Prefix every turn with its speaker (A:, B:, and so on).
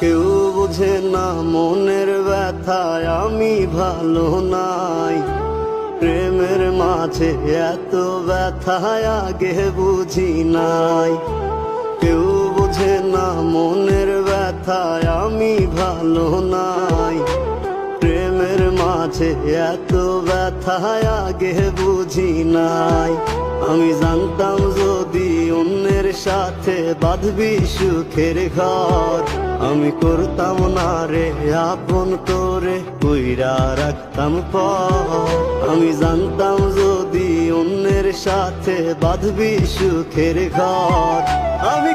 A: কেউ বোঝে না মনের ব্যথায় আমি ভালো নাই। প্রেমের মাঝে এত ব্যথায় আগে বুঝি নাই। কেউ বোঝে না মনের ব্যথায় আমি ভালো নাই। প্রেমের মাঝে এত ব্যথায় আগে বুঝি নাই। আমি জানতাম যদি অন্যের সাথে বাঁধবি সুখের ঘর, আমি করতাম না রে আপন তোরে কইরা রাখতাম পর। আমি জানতাম যদি অন্যের সাথে বাঁধবি সুখের ঘর, আমি